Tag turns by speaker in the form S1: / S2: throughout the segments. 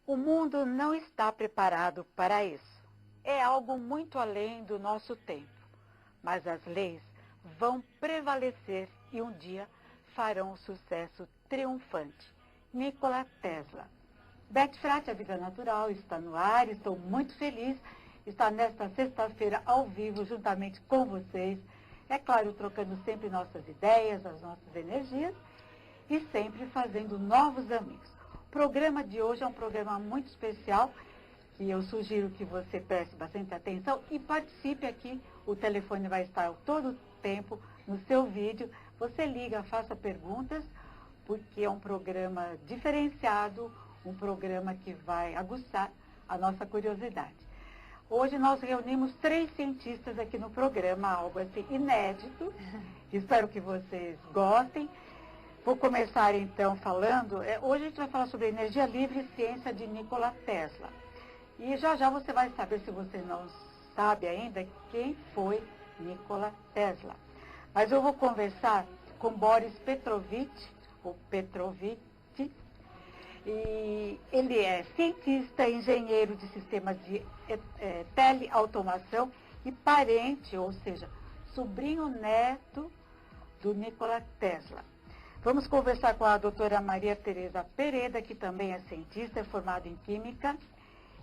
S1: O mundo não está preparado para isso. É algo muito além do nosso tempo. Mas as leis vão prevalecer e um dia farão um sucesso triunfante. Nikola Tesla. Beth Frati, a Vida Natural, está no ar. Estou muito feliz de estar nesta sexta-feira ao vivo juntamente com vocês. É claro, trocando sempre nossas ideias, as nossas energias e sempre fazendo novos amigos. O programa de hoje é um programa muito especial e eu sugiro que você preste bastante atenção e participe aqui. O telefone vai estar todo o tempo no seu vídeo. Você liga, faça perguntas, porque é um programa diferenciado, um programa que vai aguçar a nossa curiosidade. Hoje nós reunimos 3 cientistas aqui no programa, algo assim inédito. Espero que vocês gostem. Vou começar então falando, hoje a gente vai falar sobre energia livre e ciência de Nikola Tesla. E já já você vai saber, se você não sabe ainda, quem foi Nikola Tesla. Mas eu vou conversar com Boris Petrovich, ou Petrovich, e ele é cientista, engenheiro de sistemas de teleautomação e parente, ou seja, sobrinho neto do Nikola Tesla. Vamos conversar com a doutora Maria Tereza Pereda, que também é cientista, é formada em Química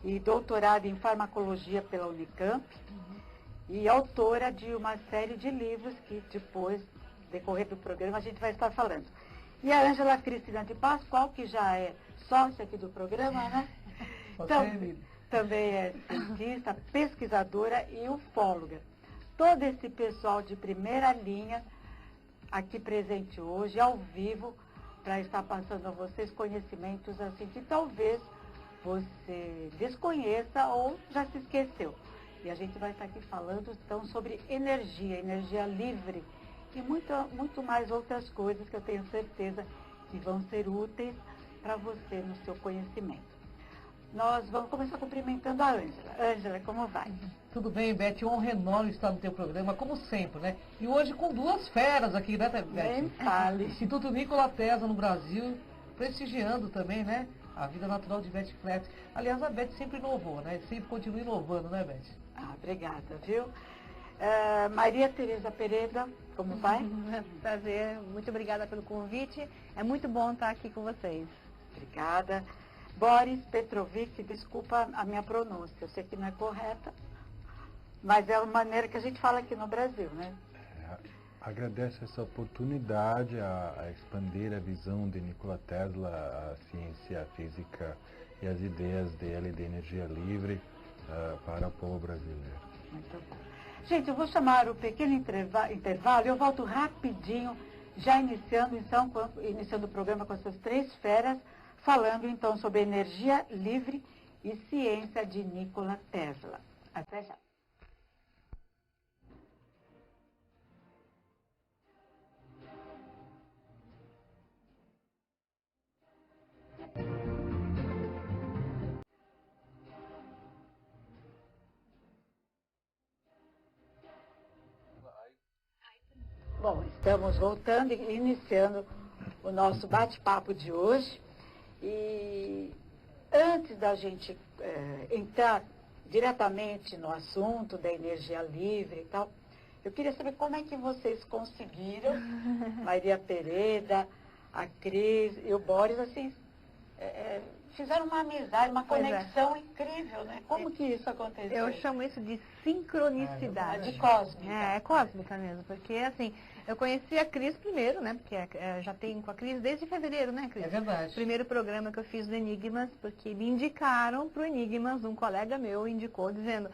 S1: e doutorada em Farmacologia pela Unicamp, e autora de uma série de livros que depois, no decorrer do programa, a gente vai estar falando. E a Ângela Cristina de Pascoal, que já é sócia aqui do programa, né? Também é cientista, pesquisadora e ufóloga. Todo esse pessoal de primeira linha aqui presente hoje, ao vivo, para estar passando a vocês conhecimentos assim que talvez você desconheça ou já se esqueceu. E a gente vai estar aqui falando então sobre energia livre e muito mais outras coisas que eu tenho certeza que vão ser úteis para você no seu conhecimento. Nós vamos começar cumprimentando a Ângela. Ângela, como vai?
S2: Tudo bem, Beth? Honra enorme estar no teu programa, como sempre, né? E hoje com 2 feras aqui, né, Beth?
S1: Nem fale.
S2: Instituto Nikola Tesla no Brasil, prestigiando também, né? A vida natural de Beth Frati. Aliás, a Beth sempre inovou, né? Sempre continua inovando, né, Beth?
S1: Obrigada, viu? Maria Tereza Pereda, como vai?
S3: Prazer, muito obrigada pelo convite. É muito bom estar aqui com vocês.
S1: Obrigada. Boris Petrovich, desculpa a minha pronúncia, eu sei que não é correta, mas é a maneira que a gente fala aqui no Brasil, né?
S4: Agradeço essa oportunidade a expandir a visão de Nikola Tesla, a ciência, a física e as ideias dele de energia livre para o povo brasileiro.
S1: Muito bom. Gente, eu vou chamar o pequeno intervalo e eu volto rapidinho, já iniciando o programa com essas 3 feras, falando então sobre energia livre e ciência de Nikola Tesla. Até já. Bom, estamos voltando e iniciando o nosso bate-papo de hoje. E antes da gente entrar diretamente no assunto da energia livre e tal, eu queria saber como é que vocês conseguiram, Maria Pereda, a Cris e o Boris, assim, fizeram uma amizade, uma conexão incrível, né? Como que isso aconteceu?
S3: Eu chamo isso de sincronicidade.
S1: De cósmica.
S3: É cósmica mesmo, porque assim, eu conheci a Cris primeiro, né? Porque já tenho com a Cris desde fevereiro, né, Cris?
S2: É verdade.
S3: Primeiro programa que eu fiz do Enigmas, porque me indicaram para o Enigmas, um colega meu indicou, dizendo,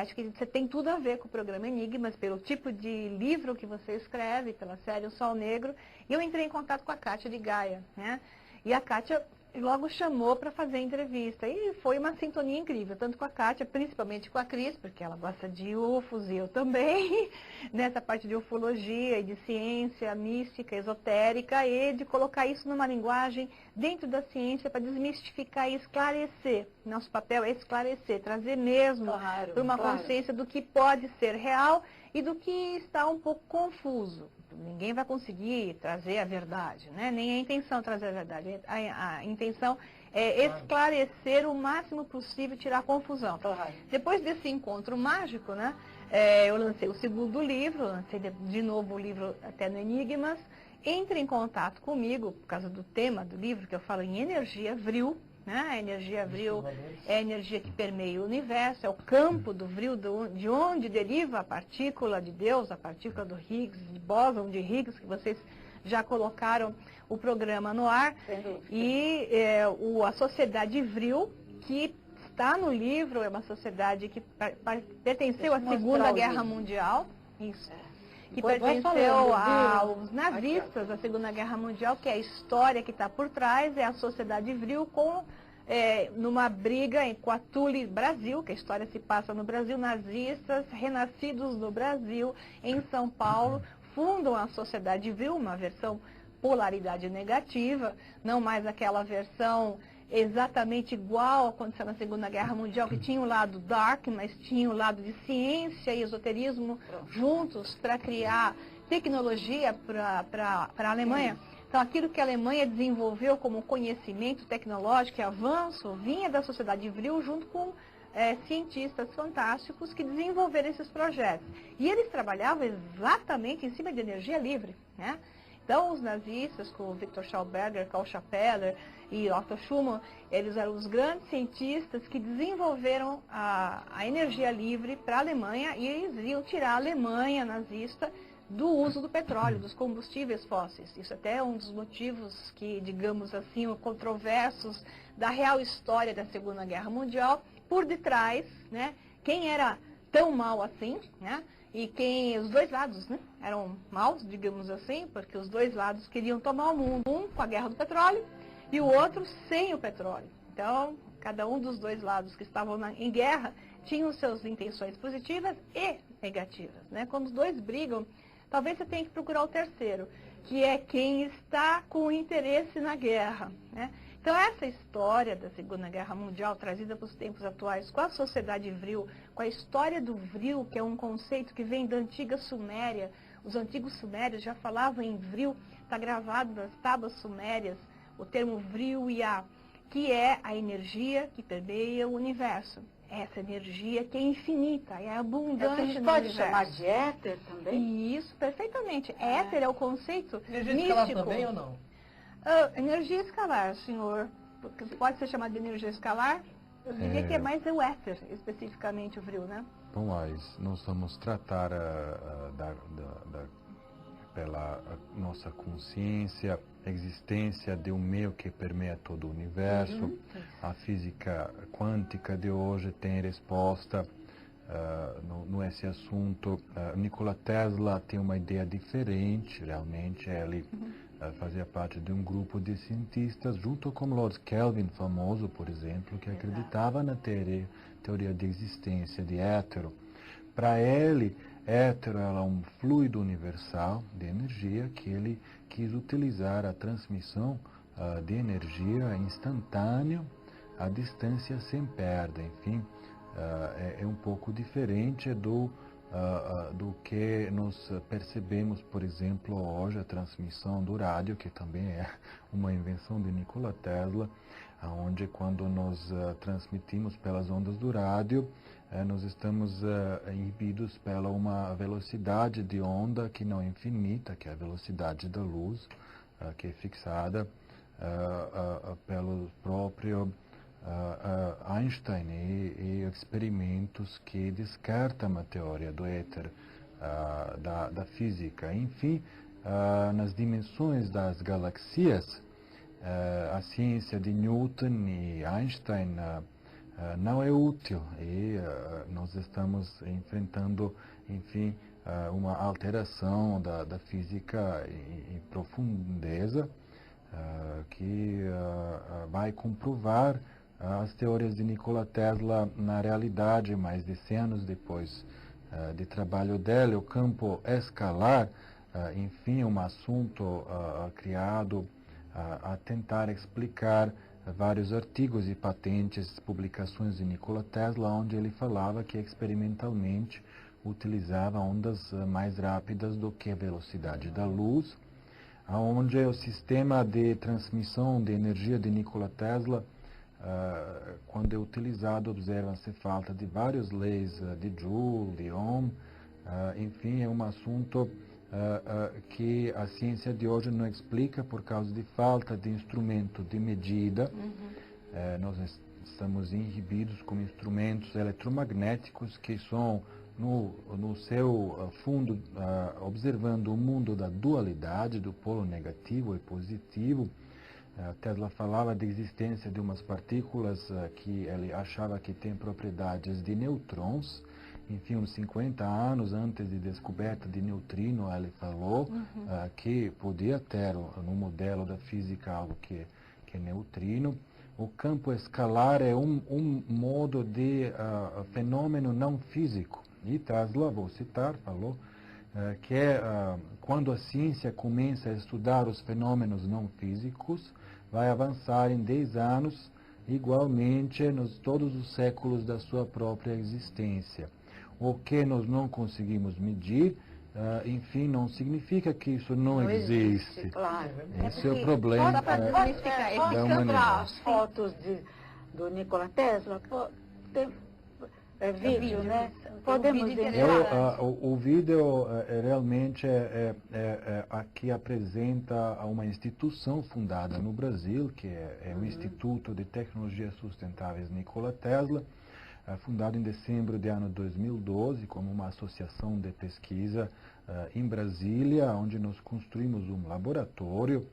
S3: acho que você tem tudo a ver com o programa Enigmas, pelo tipo de livro que você escreve, pela série O Sol Negro, e eu entrei em contato com a Kátia de Gaia, né? E a Kátia logo chamou para fazer entrevista. E foi uma sintonia incrível, tanto com a Kátia, principalmente com a Cris, porque ela gosta de UFOs e eu também, nessa parte de ufologia e de ciência mística, esotérica, e de colocar isso numa linguagem dentro da ciência para desmistificar e esclarecer. Nosso papel é esclarecer, trazer mesmo para uma consciência do que pode ser real e do que está um pouco confuso. Ninguém vai conseguir trazer a verdade, né? Nem a intenção trazer a verdade. A intenção esclarecer o máximo possível, tirar a confusão. Depois desse encontro mágico, né, eu lancei o segundo livro, lancei de novo o livro Até no Enigmas. Entre em contato comigo, por causa do tema do livro, que eu falo em energia vril, né? A energia vril é a energia que permeia o universo, é o campo do vril, de onde deriva a partícula de Deus, a partícula do Higgs, de bóson de Higgs, que vocês já colocaram o programa no ar. E a sociedade vril, que está no livro, é uma sociedade que pertenceu à Segunda Guerra Mundial. Isso. Que pertenceu aos nazistas da Segunda Guerra Mundial, que é a história que está por trás, é a sociedade vril numa briga com a Thule Brasil, que a história se passa no Brasil, nazistas renascidos no Brasil, em São Paulo, fundam a sociedade vril, uma versão polaridade negativa, não mais aquela versão exatamente igual aconteceu na Segunda Guerra Mundial, que tinha o lado dark, mas tinha o lado de ciência e esoterismo juntos para criar tecnologia para a Alemanha. Então, aquilo que a Alemanha desenvolveu como conhecimento tecnológico e avanço, vinha da sociedade vril junto com cientistas fantásticos que desenvolveram esses projetos. E eles trabalhavam exatamente em cima de energia livre, né? Então, os nazistas, com Victor Schauberger, Karl Schappeler e Otto Schumann, eles eram os grandes cientistas que desenvolveram a energia livre para a Alemanha, e eles iam tirar a Alemanha nazista do uso do petróleo, dos combustíveis fósseis. Isso até é um dos motivos que, digamos assim, controversos da real história da Segunda Guerra Mundial. Por detrás, né, quem era tão mal assim, né? E os dois lados, né, eram maus, digamos assim, porque os dois lados queriam tomar o mundo, um com a guerra do petróleo e o outro sem o petróleo. Então, cada um dos dois lados que estavam em guerra tinham suas intenções positivas e negativas, né? Quando os dois brigam, talvez você tenha que procurar o terceiro, que é quem está com interesse na guerra, né? Então, essa história da Segunda Guerra Mundial, trazida para os tempos atuais, com a sociedade vril, com a história do vril, que é um conceito que vem da antiga Suméria. Os antigos sumérios já falavam em vril, está gravado nas tábuas sumérias, o termo vril-ya, que é a energia que permeia o universo. Essa energia que é infinita, é abundante no universo.
S1: Pode chamar de éter também?
S3: Isso, perfeitamente. Éter é o conceito
S2: Energia
S3: místico.
S2: escalar também ou não?
S3: Energia escalar, senhor. Pode ser chamada de energia escalar? Eu diria que é mais o éter, especificamente o vril, né?
S4: Bom, mas nós vamos tratar pela nossa consciência, a existência de um meio que permeia todo o universo. A física quântica de hoje tem resposta nesse assunto. Nikola Tesla tem uma ideia diferente, realmente. Ele fazia parte de um grupo de cientistas, junto com Lord Kelvin, famoso, por exemplo, que acreditava na teoria de existência de éter. Para ele, éter era um fluido universal de energia que ele quis utilizar a transmissão de energia instantânea à distância sem perda. Enfim, é um pouco diferente do que nós percebemos, por exemplo, hoje, a transmissão do rádio, que também é uma invenção de Nikola Tesla, onde quando nós transmitimos pelas ondas do rádio, nós estamos inibidos pela uma velocidade de onda que não é infinita, que é a velocidade da luz, que é fixada pelo próprio Einstein e experimentos que descartam a teoria do éter da física. Enfim, nas dimensões das galáxias, a ciência de Newton e Einstein não é útil e nós estamos enfrentando, enfim, uma alteração da física em profundeza que vai comprovar as teorias de Nikola Tesla na realidade. Mais de 100 anos depois de trabalho dele, o campo escalar, enfim, um assunto criado a tentar explicar vários artigos e patentes, publicações de Nikola Tesla, onde ele falava que experimentalmente utilizava ondas mais rápidas do que a velocidade da luz, onde o sistema de transmissão de energia de Nikola Tesla quando é utilizado, observa-se falta de várias leis de Joule, de Ohm. Enfim, é um assunto que a ciência de hoje não explica por causa de falta de instrumento de medida. Nós estamos inibidos com instrumentos eletromagnéticos que são, no seu fundo, observando o mundo da dualidade, do polo negativo e positivo. Tesla falava da existência de umas partículas que ele achava que têm propriedades de nêutrons. Enfim, uns 50 anos antes de descoberta de neutrino, ele falou que podia ter no modelo da física algo que é neutrino. O campo escalar é um modo de fenômeno não físico. E Tesla, vou citar, falou que quando a ciência começa a estudar os fenômenos não físicos, vai avançar em 10 anos, igualmente nos todos os séculos da sua própria existência. O que nós não conseguimos medir, enfim, não significa que isso não existe.
S1: Claro.
S4: Esse é o problema
S3: Só para desmistificar,
S1: Posso
S4: da
S1: mostrar
S4: humanidade.
S1: as fotos do Nikola Tesla? Tem vídeo, né? Podemos
S3: vídeo
S1: enviar.
S4: O vídeo realmente aqui apresenta uma instituição fundada no Brasil, que é o Instituto de Tecnologias Sustentáveis Nikola Tesla, fundado em dezembro de ano 2012 como uma associação de pesquisa em Brasília, onde nós construímos um laboratório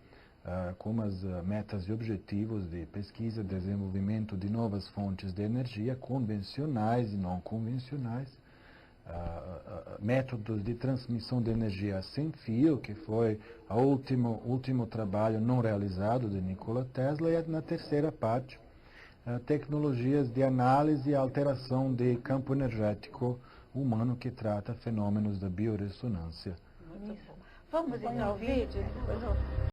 S4: com as metas e objetivos de pesquisa e desenvolvimento de novas fontes de energia convencionais e não convencionais, métodos de transmissão de energia sem fio, que foi o último trabalho não realizado de Nikola Tesla, e na terceira parte, tecnologias de análise e alteração de campo energético humano que trata fenômenos da bioressonância.
S1: Muito bom. Vamos então ao vídeo? Depois eu...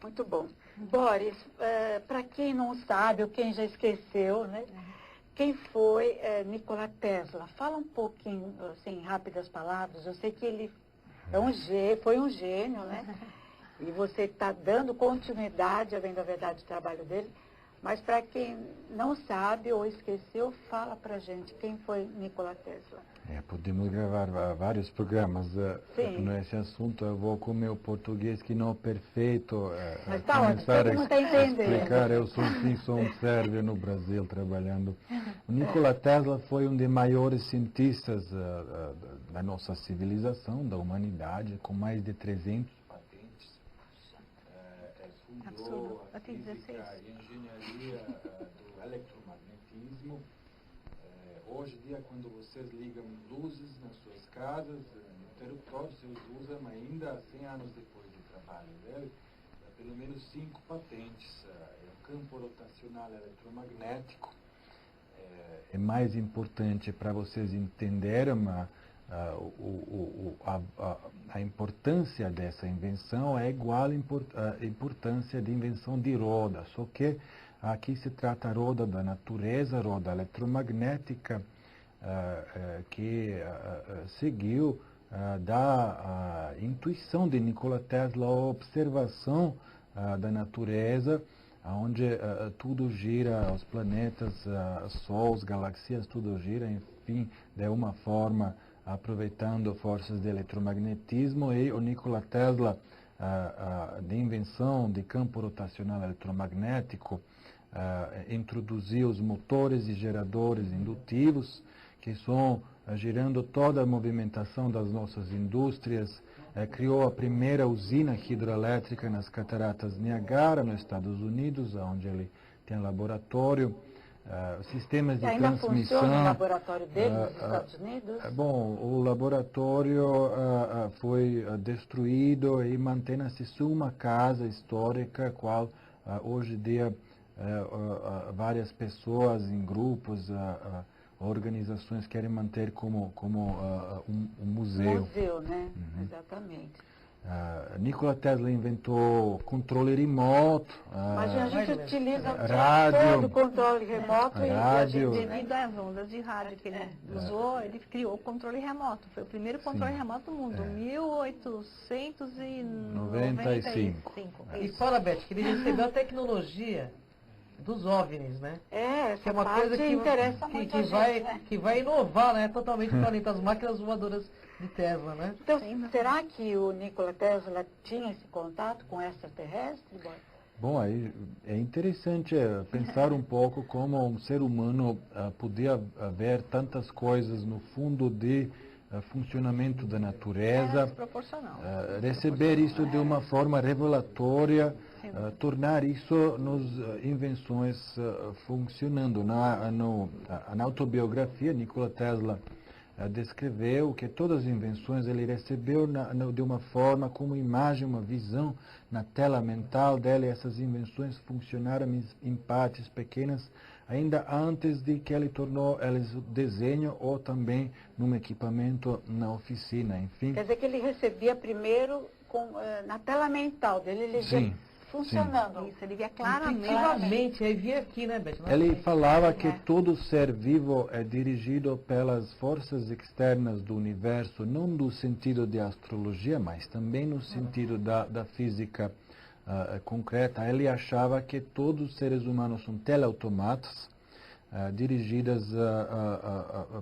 S1: Muito bom. Boris, para quem não sabe ou quem já esqueceu, né? Quem foi Nikola Tesla? Fala um pouquinho, assim, em rápidas palavras. Eu sei que ele foi um gênio, né? E você está dando continuidade, além da verdade, do trabalho dele. Mas para quem não sabe ou esqueceu, fala para a gente quem foi Nikola Tesla.
S4: Podemos gravar vários programas
S1: Sim.
S4: nesse assunto. Eu vou com o meu português que não é perfeito
S1: Mas tá ótimo, todo mundo está entendendo.
S4: explicar. Eu sou um sérvio no Brasil trabalhando. O Nikola Tesla foi um dos maiores cientistas da nossa civilização, da humanidade, com mais de 300 patentes. Fundou a física e engenharia do eletromagnetismo. Hoje em dia, quando vocês ligam luzes nas suas casas, no interruptor, vocês usam ainda 100 anos depois do trabalho dele, pelo menos 5 patentes. É o campo rotacional eletromagnético, é mais importante para vocês entenderem a importância dessa invenção é igual à importância da invenção de roda, só que aqui se trata a roda da natureza, roda eletromagnética, que seguiu da intuição de Nikola Tesla, a observação da natureza, onde tudo gira, os planetas, sols, galáxias, tudo gira, enfim, de uma forma aproveitando forças de eletromagnetismo, e o Nikola Tesla, de invenção de campo rotacional eletromagnético, introduziu os motores e geradores indutivos, que são girando toda a movimentação das nossas indústrias, criou a primeira usina hidroelétrica nas Cataratas Niagara, nos Estados Unidos, onde ele tem laboratório, sistemas de
S1: ainda
S4: transmissão.
S1: Funciona o laboratório dele nos Estados Unidos?
S4: Bom, o laboratório foi destruído e mantém-se uma casa histórica, qual hoje em dia várias pessoas em grupos, organizações querem manter como um museu.
S1: Museu, né? Uhum. Exatamente.
S4: Nikola Tesla inventou controle remoto.
S1: Mas a gente utiliza
S4: rádio,
S1: todo o controle remoto
S4: rádio,
S3: devido às ondas de rádio que ele usou, ele criou o controle remoto. Foi o primeiro controle remoto do mundo, 1895.
S2: E fala, Beth, que ele recebeu a tecnologia dos OVNIs, né?
S1: Essa
S2: que é uma coisa que
S1: interessa muito a gente, né?
S2: Que vai inovar, né, totalmente o planeta, as máquinas voadoras de Tesla, né?
S1: Então, será que o Nikola Tesla tinha esse contato com extraterrestre?
S4: Bom, aí é interessante pensar um pouco como um ser humano podia ver tantas coisas no fundo de funcionamento da natureza, receber isso de uma forma revelatória, tornar isso nas invenções funcionando. Na autobiografia, Nikola Tesla descreveu que todas as invenções ele recebeu de uma forma, como imagem, uma visão na tela mental dele. Essas invenções funcionaram em partes pequenas, ainda antes de que ele tornou eles o desenho ou também num equipamento na oficina, enfim.
S1: Quer dizer que ele recebia primeiro na tela mental dele, ele via funcionando.
S3: Isso, ele via claramente.
S2: Efetivamente, aí via aqui, né, Beth?
S4: Ele falava que todo ser vivo é dirigido pelas forças externas do universo, não no sentido de astrologia, mas também no sentido da física concreta. Ele achava que todos os seres humanos são teleautomatas, dirigidas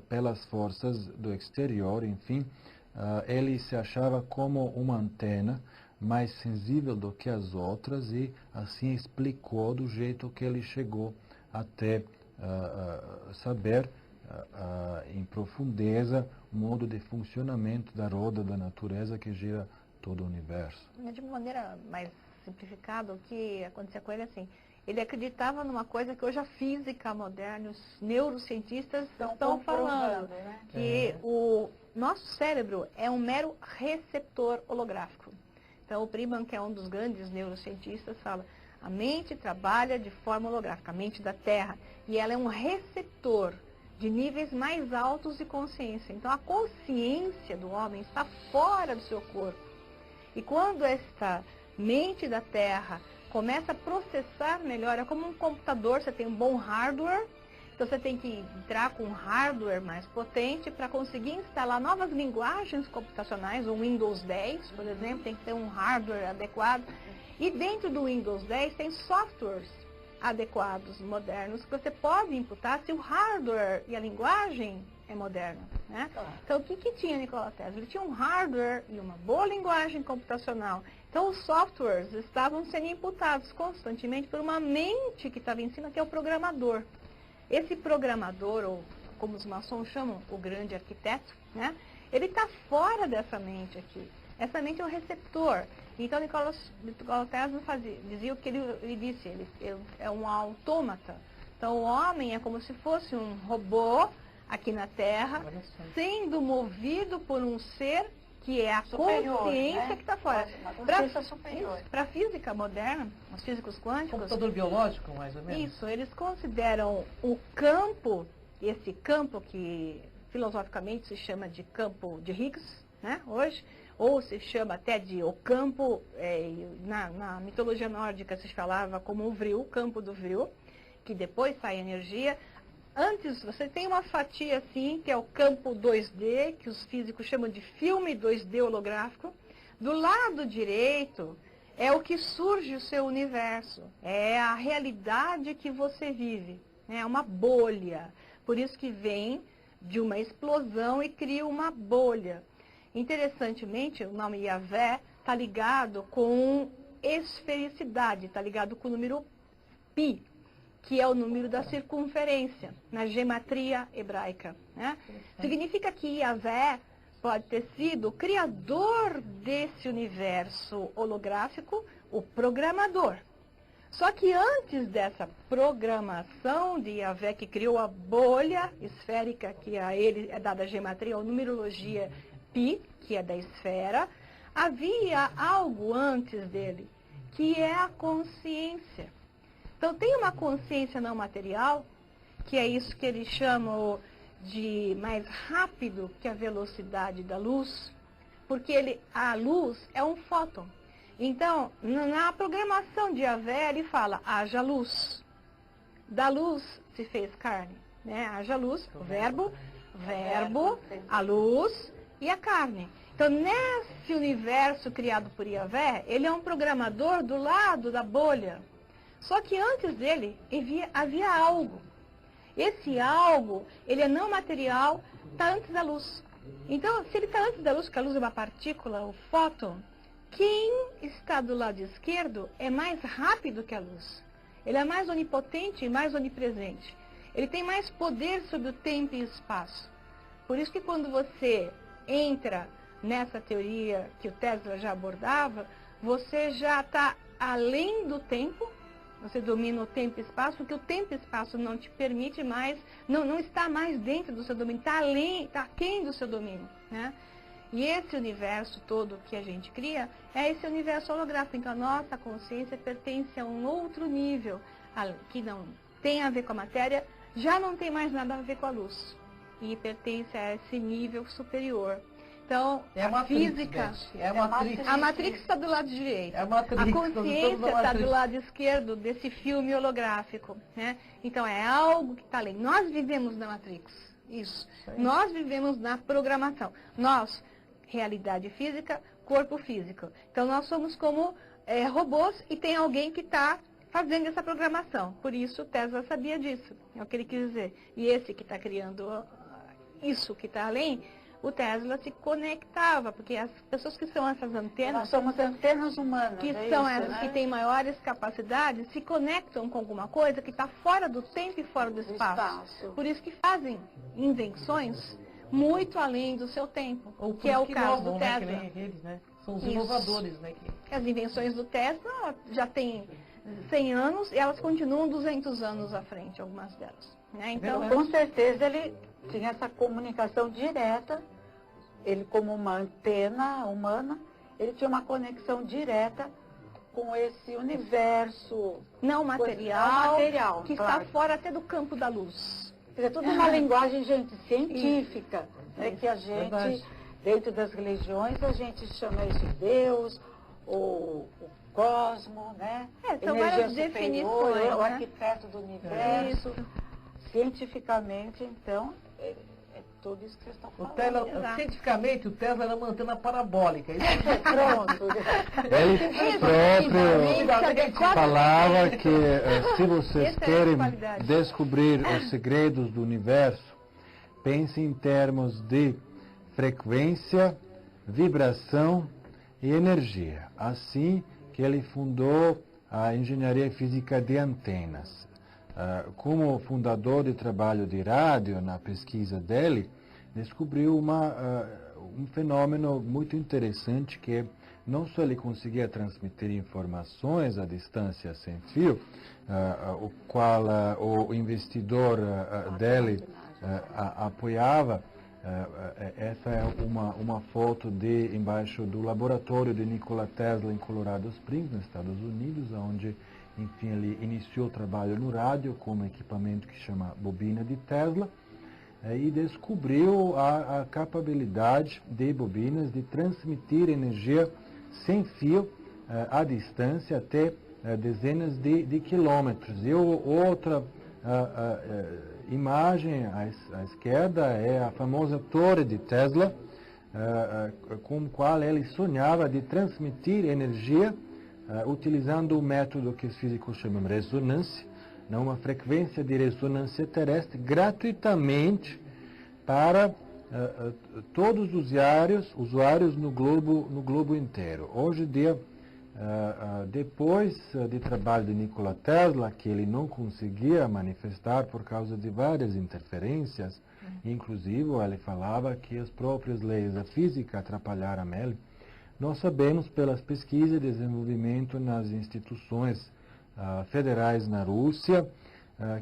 S4: pelas forças do exterior, enfim. Ele se achava como uma antena mais sensível do que as outras, e assim explicou do jeito que ele chegou até saber em profundeza o modo de funcionamento da roda da natureza que gira todo o universo.
S3: De uma maneira mais simplificada, o que acontecia com ele assim, ele acreditava numa coisa que hoje a física moderna, os neurocientistas estão falando, né? Que o nosso cérebro é um mero receptor holográfico. Então, o Priman, que é um dos grandes neurocientistas, fala: a mente trabalha de forma holográfica, a mente da Terra, e ela é um receptor de níveis mais altos de consciência. Então, a consciência do homem está fora do seu corpo. E quando esta mente da Terra começa a processar melhor, é como um computador, você tem um bom hardware, então você tem que entrar com um hardware mais potente para conseguir instalar novas linguagens computacionais, o Windows 10, por exemplo, tem que ter um hardware adequado. E dentro do Windows 10 tem softwares adequados, modernos, que você pode imputar se o hardware e a linguagem é moderna, né? Então, o que tinha Nikola Tesla? Ele tinha um hardware e uma boa linguagem computacional. Então, os softwares estavam sendo imputados constantemente por uma mente que estava em cima, que é o programador. Esse programador, ou como os maçons chamam, o grande arquiteto, né? Ele está fora dessa mente aqui. Essa mente é um receptor. Então, Nikola Tesla dizia o que ele disse, ele é um autômata. Então, o homem é como se fosse um robô aqui na Terra, sendo movido por um ser que é a
S1: Superior,
S3: consciência
S1: né?
S3: que está fora.
S1: Uma consciência superior.
S3: Para a física moderna, os físicos quânticos,
S2: Computador biológico, mais ou menos?
S3: isso, eles consideram o campo, esse campo que filosoficamente se chama de campo de Higgs, né, hoje, ou se chama até de o campo, na mitologia nórdica se falava como o vril, o campo do vril, que depois sai energia. Antes, você tem uma fatia assim, que é o campo 2D, que os físicos chamam de filme 2D holográfico. Do lado direito é o que surge o seu universo, é a realidade que você vive, é uma bolha. Por isso que vem de uma explosão e cria uma bolha. Interessantemente, o nome Yahvé está ligado com esfericidade, está ligado com o número Pi, que é o número da circunferência, na gematria hebraica, né? Significa que Yahvé pode ter sido o criador desse universo holográfico, o programador. Só que antes dessa programação de Yahvé, que criou a bolha esférica, que a ele é dada a gematria, ou numerologia Pi, que é da esfera, havia algo antes dele, que é a consciência. Então tem uma consciência não material, que é isso que eles chamam de mais rápido que a velocidade da luz, porque a luz é um fóton. Então, na programação de Yahvé, ele fala, haja luz. Da luz se fez carne, né? Haja luz, o verbo, a luz e a carne. Então, nesse universo criado por Yahvé, ele é um programador do lado da bolha. Só que antes dele havia algo. Esse algo, ele é não material, está antes da luz. Então, se ele está antes da luz, porque a luz é uma partícula, o fóton, quem está do lado esquerdo é mais rápido que a luz. Ele é mais onipotente e mais onipresente. Ele tem mais poder sobre o tempo e o espaço. Por isso que quando você entra nessa teoria que o Tesla já abordava, você já está além do tempo, você domina o tempo e espaço, porque o tempo e espaço não te permite mais, não está mais dentro do seu domínio, está além, está aquém do seu domínio, né? E esse universo todo que a gente cria é esse universo holográfico. Então a nossa consciência pertence a um outro nível, que não tem a ver com a matéria, já não tem mais nada a ver com a luz. E pertence a esse nível superior. Então, a física... A Matrix está do lado direito. A consciência está do lado esquerdo desse filme holográfico, né? Então, é algo que está além. Nós vivemos na Matrix. Isso. Nós vivemos na programação. Nós, realidade física, corpo físico. Então, nós somos como robôs e tem alguém que está fazendo essa programação. Por isso, Tesla sabia disso. É o que ele quis dizer. E esse que está criando isso que está além... O Tesla se conectava, porque as pessoas que são essas antenas...
S1: Nós somos antenas humanas,
S3: que
S1: é
S3: são
S1: isso,
S3: essas
S1: né?
S3: que têm maiores capacidades, se conectam com alguma coisa que está fora do tempo e fora do espaço. Por isso que fazem invenções muito além do seu tempo, que é o caso do Tesla.
S2: Né, eles, né? São os inovadores, né?
S3: As invenções do Tesla já têm 100 anos e elas continuam 200 anos à frente, algumas delas. Né? Então,
S1: com certeza ele tinha essa comunicação direta, ele como uma antena humana, ele tinha uma conexão direta com esse universo
S3: não material que
S1: claro.
S3: está fora até do campo da luz.
S1: Quer dizer, tudo uma linguagem, gente, científica, né, que a gente, dentro das religiões, a gente chama isso de Deus, ou o cosmo, né?
S3: São
S1: energia
S3: várias
S1: superior,
S3: definições,
S1: o
S3: né?
S1: arquiteto do universo.
S3: Isso.
S1: Cientificamente, então, é tudo isso que vocês estão falando.
S2: Cientificamente, o Tesla era uma antena parabólica.
S1: Pronto.
S4: Ele próprio falava que se vocês querem descobrir os segredos do universo, pense em termos de frequência, vibração e energia. Assim que ele fundou a engenharia física de antenas. Como fundador de trabalho de rádio, na pesquisa dele, descobriu um fenômeno muito interessante, que não só ele conseguia transmitir informações à distância sem fio, o qual o investidor dele apoiava, Essa é uma foto de embaixo do laboratório de Nikola Tesla em Colorado Springs, nos Estados Unidos, onde, enfim, ele iniciou o trabalho no rádio com um equipamento que chama bobina de Tesla, e descobriu a capacidade de bobinas de transmitir energia sem fio à distância até dezenas de quilômetros. E outra imagem à esquerda é a famosa torre de Tesla, com a qual ele sonhava de transmitir energia utilizando o método que os físicos chamam de ressonância, uma frequência de ressonância terrestre, gratuitamente para todos os usuários no globo inteiro. Hoje em dia, depois de trabalho de Nikola Tesla, que ele não conseguia manifestar por causa de várias interferências, inclusive ele falava que as próprias leis da física atrapalharam ele, nós sabemos pelas pesquisas e desenvolvimento nas instituições federais na Rússia,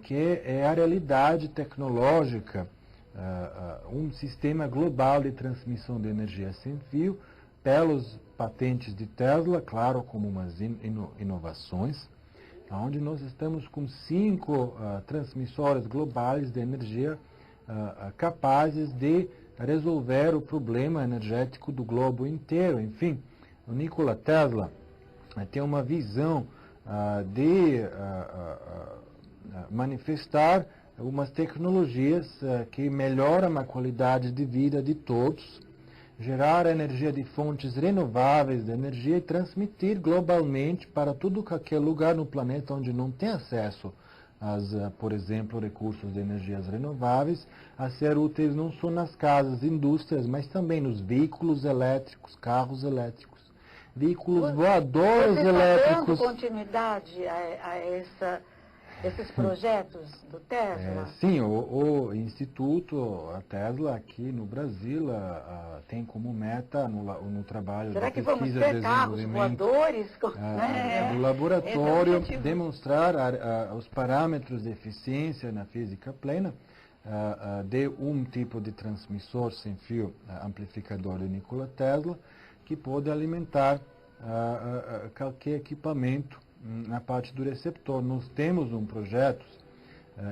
S4: que é a realidade tecnológica, um sistema global de transmissão de energia sem fio, pelos patentes de Tesla, claro, como umas inovações, onde nós estamos com 5 transmissores globais de energia capazes de resolver o problema energético do globo inteiro. Enfim, o Nikola Tesla tem uma visão de manifestar umas tecnologias que melhoram a qualidade de vida de todos, gerar energia de fontes renováveis de energia e transmitir globalmente para todo qualquer lugar no planeta onde não tem acesso por exemplo, recursos de energias renováveis, a ser úteis não só nas casas, indústrias, mas também nos veículos elétricos, carros elétricos, veículos voadores elétricos.
S1: Você está dando continuidade a esses projetos do Tesla?
S4: Sim, o Instituto, a Tesla aqui no Brasil, tem como meta no trabalho de pesquisa e desenvolvimento do laboratório demonstrar os parâmetros de eficiência na física plena de um tipo de transmissor sem fio amplificador de Nikola Tesla que pode alimentar qualquer equipamento na parte do receptor. Nós temos um projeto,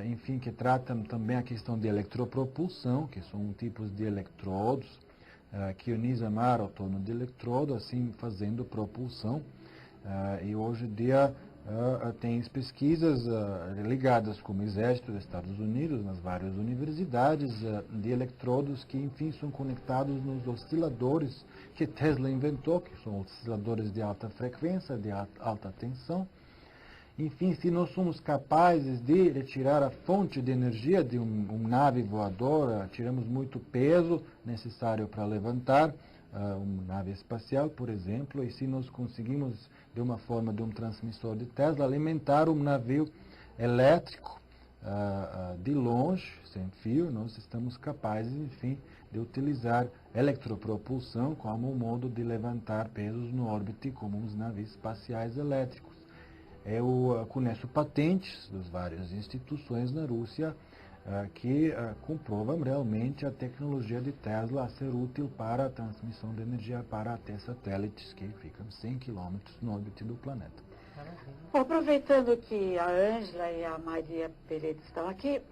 S4: enfim, que trata também a questão de eletropropulsão, que são tipos de eletrodos que ionizam mar ao torno de eletrodo, assim fazendo propulsão. E hoje em dia tem pesquisas ligadas com o Exército dos Estados Unidos, nas várias universidades, de eletrodos que, enfim, são conectados nos osciladores que Tesla inventou, que são osciladores de alta frequência, de alta tensão. Enfim, se nós somos capazes de retirar a fonte de energia de uma nave voadora, tiramos muito peso necessário para levantar uma nave espacial, por exemplo, e se nós conseguimos, de uma forma de um transmissor de Tesla, alimentar um navio elétrico de longe, sem fio, nós estamos capazes, enfim, de utilizar eletropropulsão como um modo de levantar pesos no órbita, como os navios espaciais elétricos. Eu conheço patentes das várias instituições na Rússia que comprovam realmente a tecnologia de Tesla a ser útil para a transmissão de energia para até satélites que ficam 100 km no órbita do planeta.
S1: Bom, aproveitando que a Ângela e a Maria Pereira estão aqui,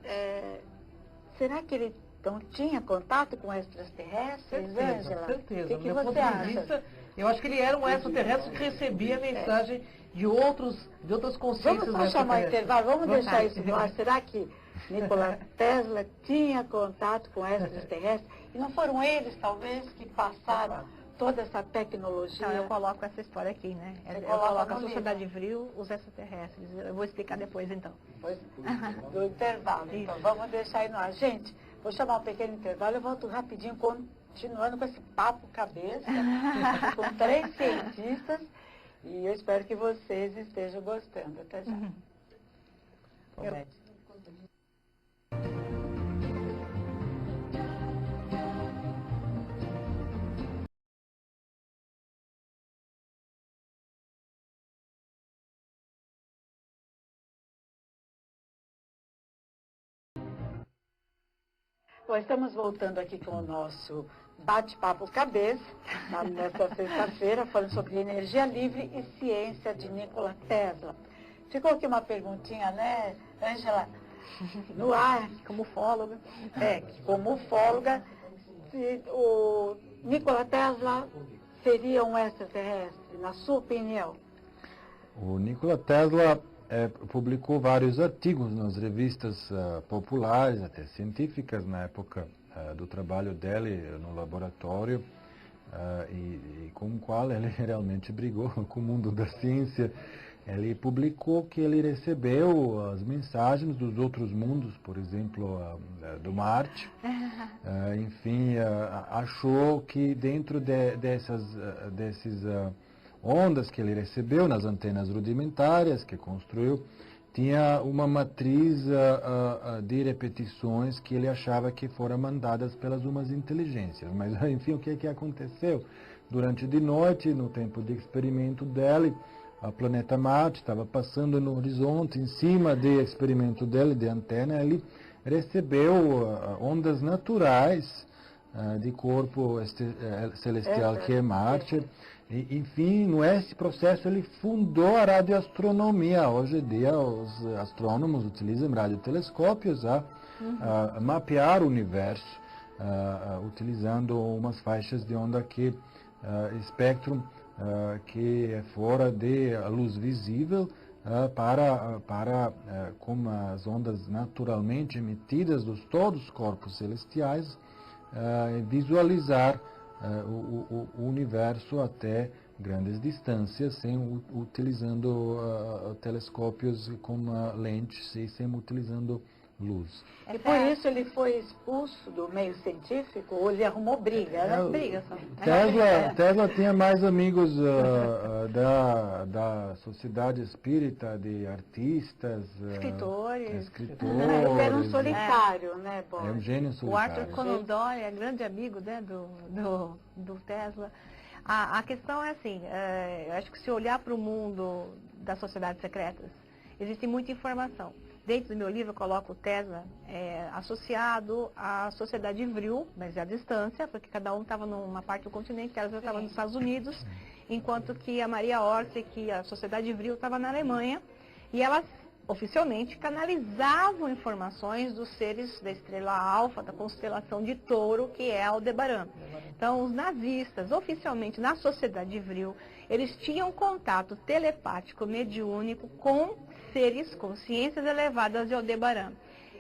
S1: será que ele não tinha contato com extraterrestres, Ângela?
S2: Certeza.
S1: O que você acha?
S2: Eu acho que ele era um extraterrestre que recebia mensagem de outras consciências.
S1: Vamos só chamar intervalo, vamos deixar isso no ar. Será que Nikola Tesla tinha contato com extraterrestres? E não foram eles, talvez, que passaram toda essa tecnologia?
S3: Então, eu coloco essa história aqui, né? Eu coloco a Sociedade Vril, os extraterrestres. Eu vou explicar depois, então. Depois
S1: do intervalo. Então, vamos deixar aí no ar. Gente, vou chamar um pequeno intervalo, eu volto rapidinho, continuando com esse papo cabeça, com 3 cientistas, e eu espero que vocês estejam gostando. Até já. Bom, estamos voltando aqui com o nosso bate-papo cabeça, nesta sexta-feira, falando sobre energia livre e ciência de Nikola Tesla. Ficou aqui uma perguntinha, né, Ângela, no ar.
S3: Como ufóloga.
S1: Como ufóloga, se o Nikola Tesla seria um extraterrestre, na sua opinião?
S4: O Nikola Tesla publicou vários artigos nas revistas populares, até científicas, na época do trabalho dele no laboratório, e com o qual ele realmente brigou com o mundo da ciência. Ele publicou que ele recebeu as mensagens dos outros mundos, por exemplo, do Marte. Enfim, achou que dentro desses ondas que ele recebeu nas antenas rudimentárias que construiu, tinha uma matriz de repetições que ele achava que foram mandadas pelas umas inteligências. Mas, enfim, o que aconteceu? Durante de noite, no tempo de experimento dele, o planeta Marte estava passando no horizonte, em cima do experimento dele, de antena, ele recebeu ondas naturais de corpo celestial que é Marte. E, enfim, nesse processo ele fundou a radioastronomia. Hoje em dia os astrônomos utilizam radiotelescópios a mapear o universo, utilizando umas faixas de onda que espectro que é fora da luz visível, com as ondas naturalmente emitidas dos todos os corpos celestiais, visualizar o universo até grandes distâncias, utilizando telescópios com lentes e sem utilizando luz.
S1: E por isso ele foi expulso do meio científico, ou ele arrumou briga, né?
S3: Briga só.
S4: Tesla tinha mais amigos da sociedade espírita, de artistas,
S3: escritores.
S1: Ele era um solitário, né, Bob?
S4: É um gênio
S3: O
S4: solitário.
S3: Arthur Conan Doyle é grande amigo, né, do Tesla. A questão é assim, eu acho que se olhar para o mundo das sociedades secretas, existe muita informação. Dentro do meu livro eu coloco o Tesla associado à sociedade Vril, mas à distância, porque cada um estava numa parte do continente, Tesla estava nos Estados Unidos, enquanto que a Maria Orsi, que a sociedade Vril estava na Alemanha, e elas oficialmente canalizavam informações dos seres da estrela Alfa, da constelação de Touro, que é Aldebaran. Então, os nazistas, oficialmente na sociedade Vril, eles tinham contato telepático mediúnico com seres, consciências elevadas de Aldebaran.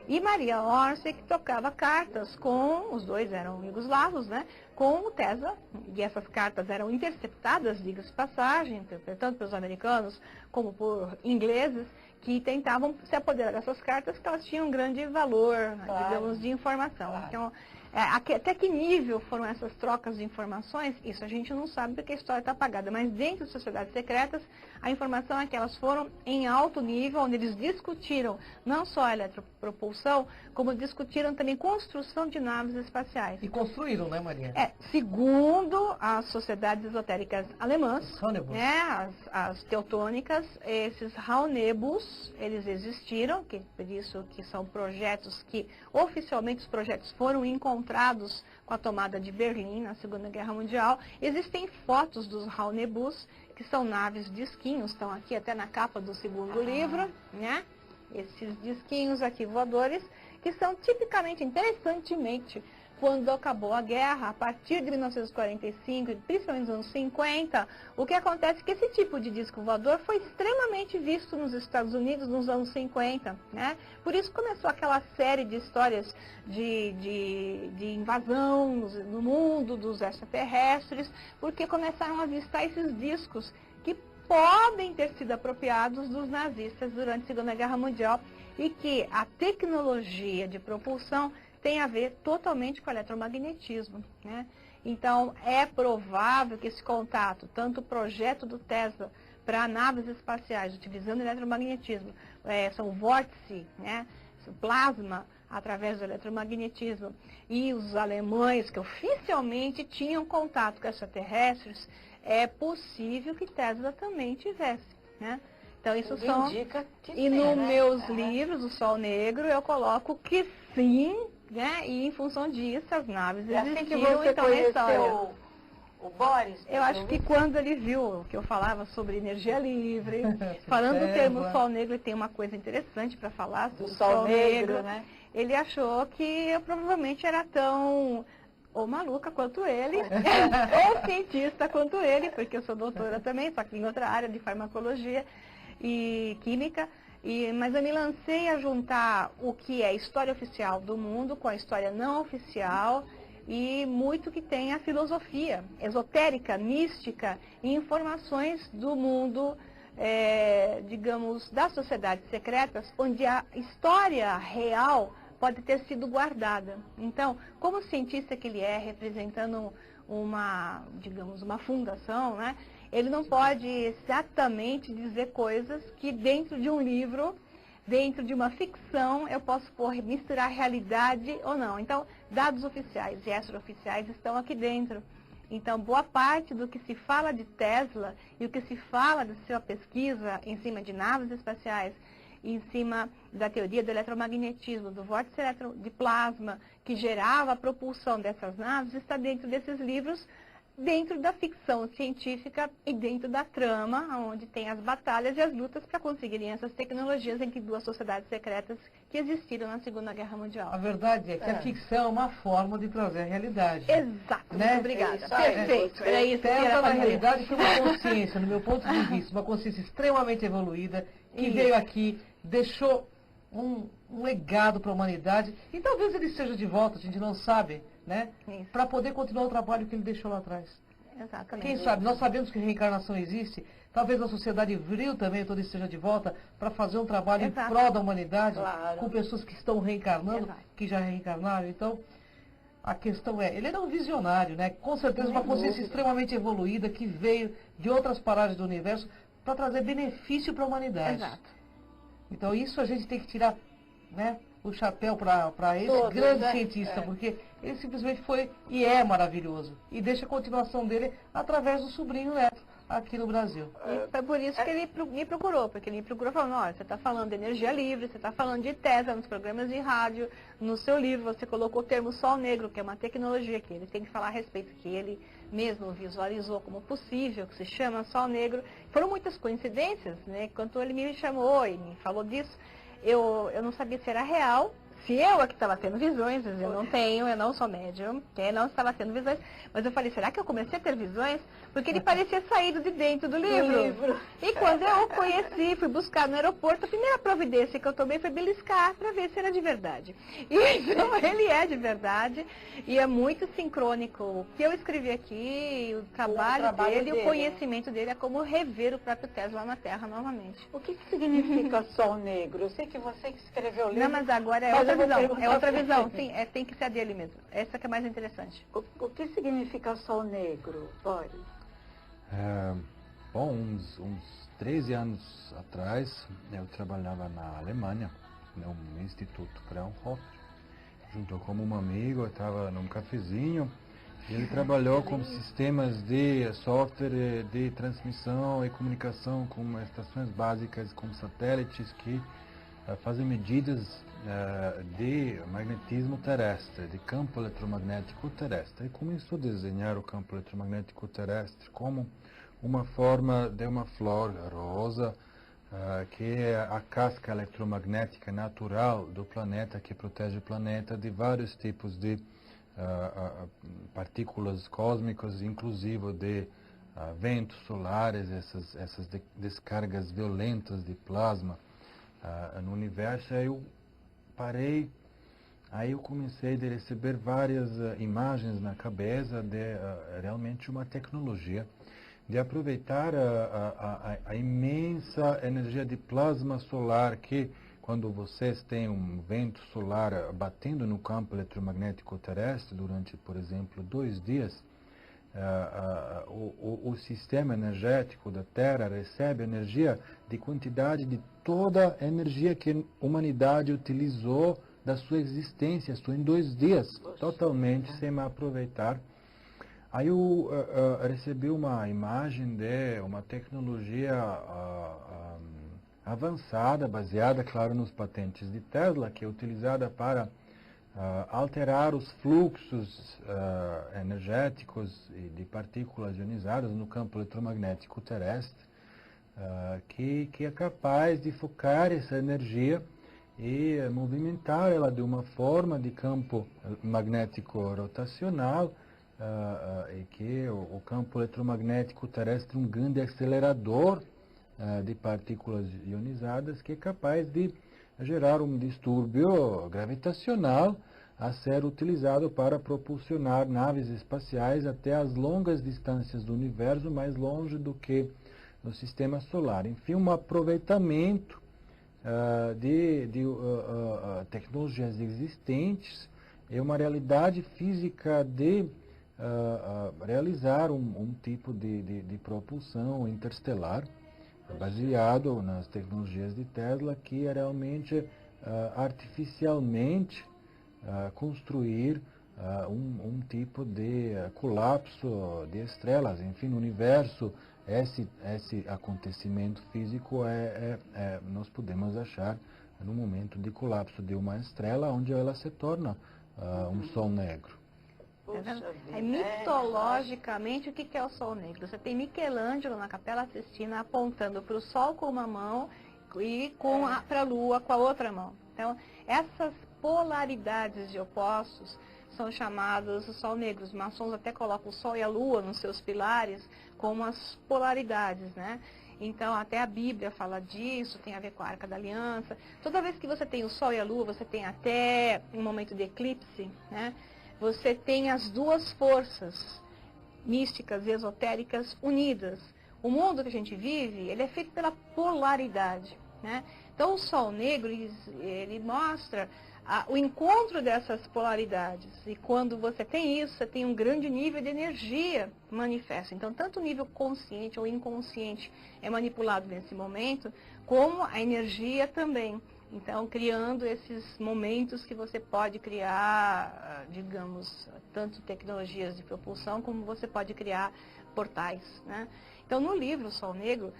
S3: E Maria Orsi que trocava cartas com, os dois eram jugoslavos, né, com o Tesla, e essas cartas eram interceptadas, diga-se de passagem, tanto pelos americanos como por ingleses, que tentavam se apoderar dessas cartas, porque elas tinham grande valor, digamos, de informação.
S1: Claro.
S3: Então, até que nível foram essas trocas de informações, isso a gente não sabe porque a história está apagada, mas dentro de sociedades secretas, a informação é que elas foram em alto nível, onde eles discutiram não só a eletropropulsão, como discutiram também construção de naves espaciais.
S2: E construíram, né, Maria?
S3: Segundo as sociedades esotéricas alemãs,
S2: Raunebus.
S3: as teutônicas, esses Raunebus, eles existiram, por isso que são projetos que, oficialmente, os projetos foram encontrados com a tomada de Berlim na Segunda Guerra Mundial. Existem fotos dos Raunebus, que são naves disquinhos, estão aqui até na capa do segundo livro, né? Esses disquinhos aqui voadores, que são tipicamente, interessantemente, quando acabou a guerra, a partir de 1945, principalmente nos anos 50, o que acontece é que esse tipo de disco voador foi extremamente visto nos Estados Unidos nos anos 50, né? Por isso começou aquela série de histórias de invasão no mundo, dos extraterrestres, porque começaram a avistar esses discos que podem ter sido apropriados dos nazistas durante a Segunda Guerra Mundial e que a tecnologia de propulsão tem a ver totalmente com o eletromagnetismo, né? Então, é provável que esse contato, tanto o projeto do Tesla para naves espaciais utilizando eletromagnetismo, são vórtice, né? Plasma através do eletromagnetismo, e os alemães que oficialmente tinham contato com extraterrestres, é possível que Tesla também tivesse, né? Então, isso são... E nos meus livros, O Sol Negro, eu coloco que sim, né? E em função disso, as naves
S1: É assim que
S3: existiram,
S1: você
S3: então na história.
S1: conheceu o Boris?
S3: Eu acho que quando ele viu que eu falava sobre energia livre, falando do termo sol negro, ele tem uma coisa interessante para falar sobre
S1: do sol negro, né?
S3: Ele achou que eu provavelmente era tão ou maluca quanto ele, ou cientista quanto ele, porque eu sou doutora também, só que em outra área de farmacologia e química. Mas eu me lancei a juntar o que é história oficial do mundo com a história não oficial e muito que tem a filosofia esotérica, mística e informações do mundo, digamos, das sociedades secretas, onde a história real pode ter sido guardada. Então, como cientista que ele é, representando uma, digamos, uma fundação, né? Ele não pode exatamente dizer coisas que dentro de um livro, dentro de uma ficção, eu posso misturar realidade ou não. Então, dados oficiais e extraoficiais estão aqui dentro. Então, boa parte do que se fala de Tesla e o que se fala de sua pesquisa em cima de naves espaciais, em cima da teoria do eletromagnetismo, do vórtice de plasma, que gerava a propulsão dessas naves, está dentro desses livros, dentro da ficção científica e dentro da trama, onde tem as batalhas e as lutas para conseguirem essas tecnologias entre duas sociedades secretas que existiram na Segunda Guerra Mundial.
S2: A verdade é que a ficção é uma forma de trazer a realidade.
S3: Exato,
S2: né?
S3: muito obrigada. Perfeito, era isso que
S2: Tesla,
S3: era
S2: na
S3: fazer.
S2: realidade, foi uma consciência, no meu ponto de vista, uma consciência extremamente evoluída, que veio aqui, deixou um legado para a humanidade, e talvez ele esteja de volta, a gente não sabe, né? Para poder continuar o trabalho que ele deixou lá atrás.
S3: Exatamente.
S2: Quem sabe? Nós sabemos que reencarnação existe, talvez a sociedade vril também toda esteja de volta para fazer um trabalho
S3: Exato.
S2: em prol da humanidade,
S1: Claro.
S2: com pessoas que estão reencarnando,
S3: Exato.
S2: que já reencarnaram. Então, a questão é, ele era um visionário, né? Com certeza uma consciência extremamente evoluída que veio de outras paragens do universo para trazer benefício para a humanidade.
S3: Exato.
S2: Então isso a gente tem que tirar, né, o chapéu para esse
S1: Todos,
S2: grande
S1: né?
S2: cientista, porque ele simplesmente foi e é maravilhoso. E deixa a continuação dele através do sobrinho Neto, aqui no Brasil.
S3: E foi por isso que ele me procurou, porque ele me procurou falando, olha, você está falando de energia livre, você está falando de Tesla nos programas de rádio, no seu livro você colocou o termo sol negro, que é uma tecnologia que ele tem que falar a respeito, que ele mesmo visualizou como possível, que se chama sol negro. Foram muitas coincidências, né? Quando ele me chamou e me falou disso, eu não sabia se era real, se eu é que estava tendo visões, eu não tenho, eu não sou médium, eu não estava tendo visões, mas eu falei, será que eu comecei a ter visões? Porque ele parecia saído de dentro do livro. E quando eu o conheci, fui buscar no aeroporto, a primeira providência que eu tomei foi beliscar para ver se era de verdade. E então ele é de verdade e é muito sincrônico. O que eu escrevi aqui, o trabalho dele, o conhecimento dele é como rever o próprio Tesla na Terra novamente.
S1: O que significa sol negro? Eu sei que você que escreveu o livro.
S3: Não, mas agora é
S1: Mas
S3: outra
S1: eu vou
S3: visão.
S1: perguntar
S3: É outra
S1: pra
S3: visão,
S1: você.
S3: sim, tem que ser a dele mesmo. Essa que é mais interessante.
S1: O que significa sol negro, Boris?
S4: Bom, uns 13 anos atrás, eu trabalhava na Alemanha, no Instituto Fraunhofer, junto com um amigo, eu estava num cafezinho, e ele trabalhou com sistemas de software de transmissão e comunicação com estações básicas, com satélites que fazem medidas de magnetismo terrestre, de campo eletromagnético terrestre. E começou a desenhar o campo eletromagnético terrestre como uma forma de uma flor rosa, que é a casca eletromagnética natural do planeta, que protege o planeta de vários tipos de partículas cósmicas, inclusive de ventos solares, essas descargas violentas de plasma no universo. Aí eu parei, aí eu comecei a receber várias imagens na cabeça de realmente uma tecnologia de aproveitar a imensa energia de plasma solar que, quando vocês têm um vento solar batendo no campo eletromagnético terrestre durante, por exemplo, 2 dias, o sistema energético da Terra recebe energia de quantidade de toda a energia que a humanidade utilizou da sua existência, só em 2 dias, totalmente sem aproveitar. Aí eu recebi uma imagem de uma tecnologia avançada, baseada, claro, nos patentes de Tesla, que é utilizada para alterar os fluxos energéticos e de partículas ionizadas no campo eletromagnético terrestre, que é capaz de focar essa energia e movimentar ela de uma forma de campo magnético rotacional, e que o campo eletromagnético terrestre é um grande acelerador de partículas ionizadas que é capaz de gerar um distúrbio gravitacional a ser utilizado para propulsionar naves espaciais até as longas distâncias do universo, mais longe do que no sistema solar. Enfim, um aproveitamento de tecnologias existentes e uma realidade física de realizar um tipo de propulsão interestelar baseado nas tecnologias de Tesla, que é realmente artificialmente construir um tipo de colapso de estrelas. Enfim, no universo, esse acontecimento físico nós podemos achar no momento de colapso de uma estrela, onde ela se torna um sol negro.
S3: Mitologicamente, o que é o Sol Negro? Você tem Michelangelo na Capela Sistina apontando para o Sol com uma mão e para a Lua com a outra mão. Então, essas polaridades de opostos são chamadas Sol Negros. Os maçons até colocam o Sol e a Lua nos seus pilares como as polaridades, né? Então, até a Bíblia fala disso, tem a ver com a Arca da Aliança. Toda vez que você tem o Sol e a Lua, você tem até um momento de eclipse, né? Você tem as duas forças místicas e esotéricas unidas. O mundo que a gente vive, ele é feito pela polaridade, né? Então, o Sol Negro, ele mostra o encontro dessas polaridades. E quando você tem isso, você tem um grande nível de energia manifesta. Então, tanto o nível consciente ou inconsciente é manipulado nesse momento, como a energia também. Então, criando esses momentos que você pode criar, digamos, tanto tecnologias de propulsão, como você pode criar portais, né? Então, no livro, o Sol Negro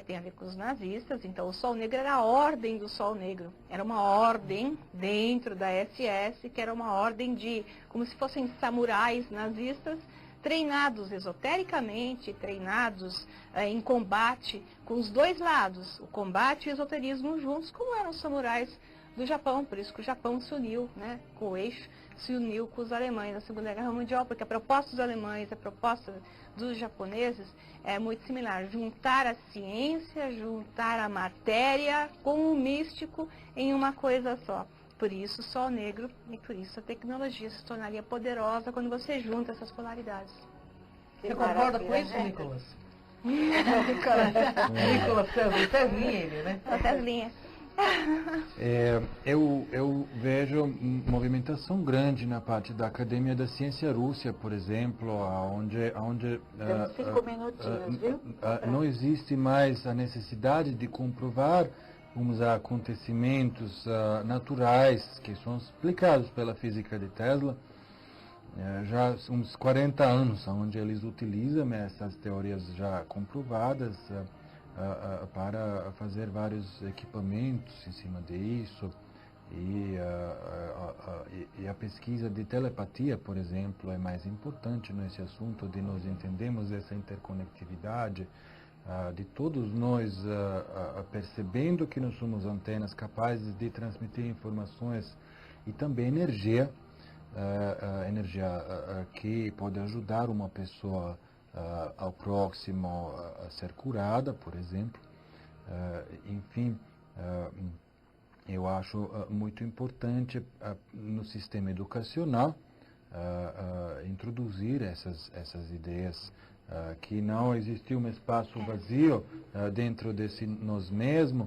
S3: tem a ver com os nazistas. Então, o Sol Negro era a ordem do Sol Negro. Era uma ordem dentro da SS, que era uma ordem de, como se fossem samurais nazistas, treinados esotericamente, treinados em combate com os dois lados, o combate e o esoterismo juntos, como eram os samurais do Japão. Por isso que o Japão se uniu, né, com o eixo, se uniu com os alemães na Segunda Guerra Mundial, porque a proposta dos alemães, a proposta dos japoneses é muito similar: juntar a ciência, juntar a matéria com o místico em uma coisa só. Por isso o Sol Negro e por isso a tecnologia se tornaria poderosa quando você junta essas polaridades.
S2: Você concorda com isso, Nicolas? Nicolas Teslinha, ele, né?
S3: Teslinha.
S4: Eu vejo movimentação grande na parte da Academia da Ciência Rússia, por exemplo, onde
S1: Temos 5 minutinhos, viu?
S4: Não existe mais a necessidade de comprovar uns acontecimentos naturais que são explicados pela física de Tesla. Já uns 40 anos, onde eles utilizam essas teorias já comprovadas para fazer vários equipamentos em cima disso. E a pesquisa de telepatia, por exemplo, é mais importante nesse assunto de nós entendermos essa interconectividade de todos nós percebendo que nós somos antenas capazes de transmitir informações e também energia, que pode ajudar uma pessoa ao próximo a ser curada, por exemplo. Enfim, eu acho muito importante no sistema educacional introduzir essas ideias, que não existe um espaço vazio dentro de nós mesmos,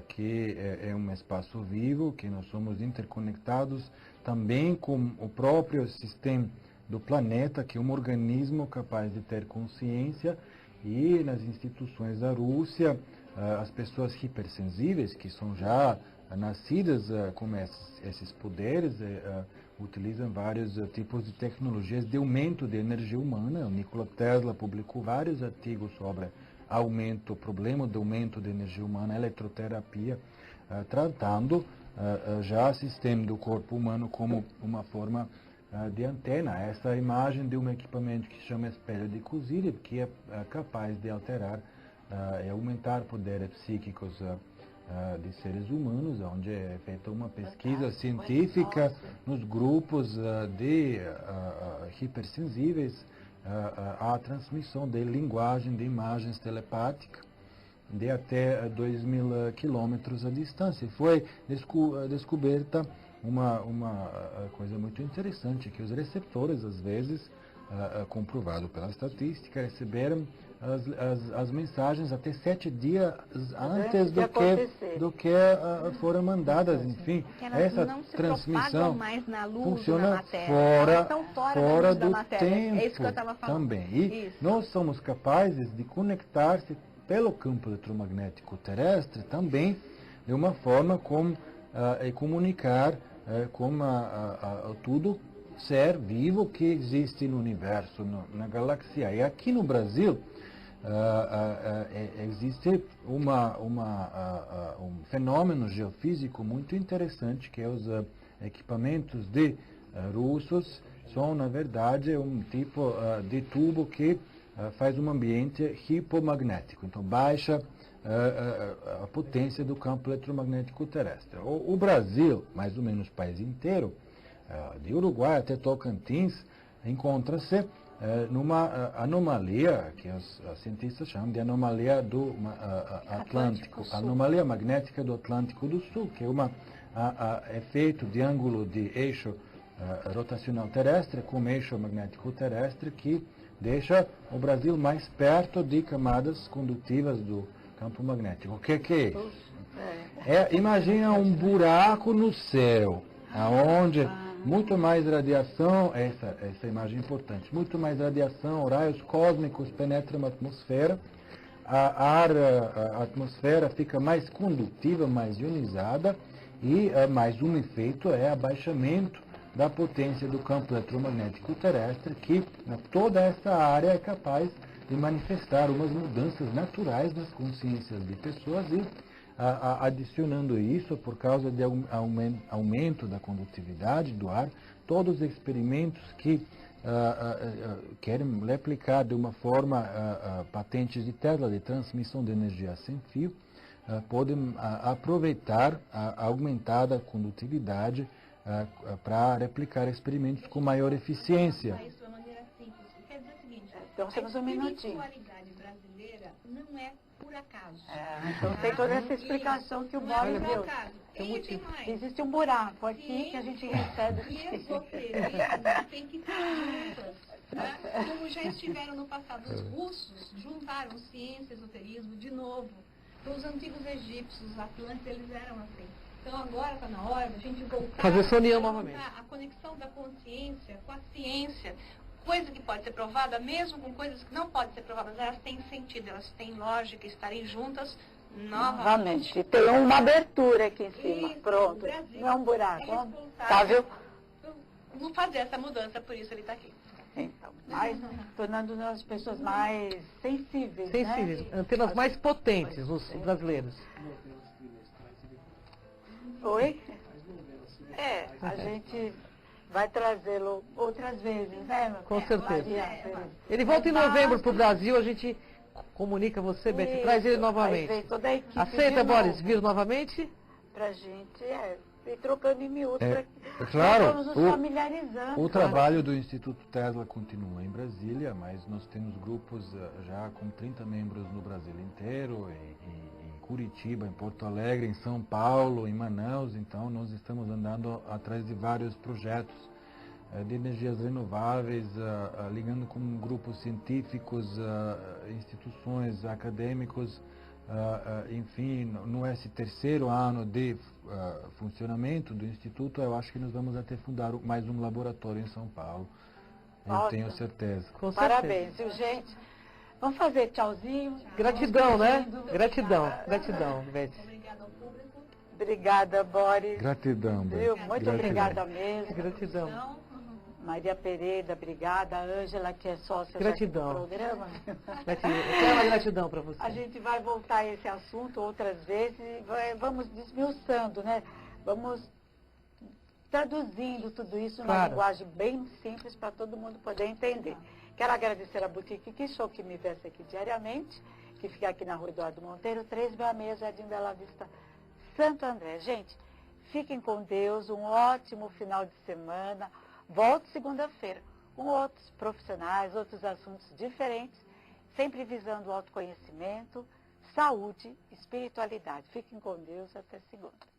S4: que é um espaço vivo, que nós somos interconectados também com o próprio sistema do planeta, que é um organismo capaz de ter consciência. E nas instituições da Rússia, as pessoas hipersensíveis, que são já nascidas com esses poderes, utilizam vários tipos de tecnologias de aumento de energia humana. O Nikola Tesla publicou vários artigos sobre o problema do aumento de energia humana, eletroterapia, tratando já assistindo do corpo humano como uma forma de antena. Essa imagem de um equipamento que se chama espelho de Kusiri, que é capaz de alterar e aumentar poderes psíquicos de seres humanos, onde é feita uma pesquisa científica nos grupos de hipersensíveis à transmissão de linguagem de imagens telepáticas de até 2.000 quilômetros a distância. Foi descoberta uma coisa muito interessante, que os receptores, às vezes, comprovado pela estatística, receberam as mensagens até 7 dias antes do que foram mandadas. Enfim, essa transmissão
S3: mais na luz,
S4: funciona
S3: na matéria.
S4: fora do tempo
S3: É isso que eu estava falando.
S4: também. E nós somos capazes de conectar-se pelo campo eletromagnético terrestre também de uma forma como e comunicar com tudo ser vivo que existe no universo, na galáxia. E aqui no Brasil existe um fenômeno geofísico muito interessante, que é os equipamentos de russos são, na verdade, um tipo de tubo que faz um ambiente hipomagnético, então baixa a potência do campo eletromagnético terrestre. O Brasil, mais ou menos o país inteiro, de Uruguai até Tocantins, encontra-se numa anomalia que os cientistas chamam de anomalia do Atlântico, anomalia magnética do Atlântico do Sul, que é efeito de ângulo de eixo rotacional terrestre com eixo magnético terrestre que deixa o Brasil mais perto de camadas condutivas do campo magnético. O que é isso? Imagina um buraco no céu, aonde muito mais radiação, essa imagem é importante, muito mais radiação, raios cósmicos penetram a atmosfera, a atmosfera fica mais condutiva, mais ionizada, e mais um efeito é abaixamento da potência do campo eletromagnético terrestre, que toda essa área é capaz de manifestar umas mudanças naturais nas consciências de pessoas e adicionando isso, por causa de aumento da condutividade do ar, todos os experimentos que querem replicar de uma forma patentes de Tesla de transmissão de energia sem fio, podem aproveitar a aumentada condutividade para replicar experimentos com maior eficiência.
S3: Isso de uma maneira simples. Quer dizer o seguinte,
S1: então temos um minutinho.
S3: A espiritualidade brasileira não é por acaso.
S1: Então tem toda essa explicação que o Boris deu. Existe um buraco aqui que a gente recebe.
S3: E esoterismo tem que estar juntas. Como já estiveram no passado, os russos juntaram ciência e esoterismo de novo. Então os antigos egípcios, os atlantes, eles eram assim. Então agora está na hora da gente voltar
S2: fazer essa união novamente.
S3: A conexão da consciência com a ciência, coisa que pode ser provada, mesmo com coisas que não podem ser provadas, elas têm sentido, elas têm lógica, estarem juntas novamente.
S1: E tem uma abertura aqui em cima,
S3: Isso,
S1: pronto. Não é um buraco, tá, viu?
S3: Não fazer essa mudança, por isso ele está aqui.
S1: Então, tornando as pessoas mais sensíveis,
S2: Sensíveis,
S1: né?
S2: antenas mais potentes, os brasileiros.
S1: Oi? A gente vai trazê-lo outras vezes, né?
S2: Com certeza.
S1: Maria?
S2: Ele volta em novembro para o Brasil, a gente comunica você, Beth, traz ele novamente.
S1: Vai ver toda a equipe
S2: Aceita, Boris, vir novamente?
S1: Pra gente, ir trocando em miúdos,
S4: claro,
S1: vamos nos familiarizando.
S4: O trabalho do Instituto Tesla continua em Brasília, mas nós temos grupos já com 30 membros no Brasil inteiro, em Curitiba, em Porto Alegre, em São Paulo, em Manaus. Então nós estamos andando atrás de vários projetos de energias renováveis, ligando com grupos científicos, instituições acadêmicos, enfim, no esse terceiro ano de funcionamento do Instituto, eu acho que nós vamos até fundar mais um laboratório em São Paulo. Eu tenho certeza.
S2: Com
S1: Parabéns, viu, gente? Vamos fazer tchauzinho.
S2: Gratidão, né? Gratidão, Beth.
S3: Obrigada ao público.
S1: Obrigada, Boris.
S4: Gratidão, Beth.
S1: Viu? Muito
S4: Gratidão.
S1: obrigada mesmo.
S2: Gratidão.
S1: Maria Pereira, obrigada. A Ângela, que é sócia
S2: Gratidão.
S1: do programa.
S2: Aquela gratidão para você.
S1: A gente vai voltar a esse assunto outras vezes e vamos desmiuçando, né? Vamos traduzindo tudo isso numa
S2: Claro.
S1: linguagem bem simples para todo mundo poder entender. Quero agradecer a Boutique Que Show, que me veste aqui diariamente, que fica aqui na Rua Eduardo Monteiro, 366, Jardim Bela Vista, Santo André. Gente, fiquem com Deus, um ótimo final de semana. Volte segunda-feira com outros profissionais, outros assuntos diferentes, sempre visando o autoconhecimento, saúde, espiritualidade. Fiquem com Deus, até segunda.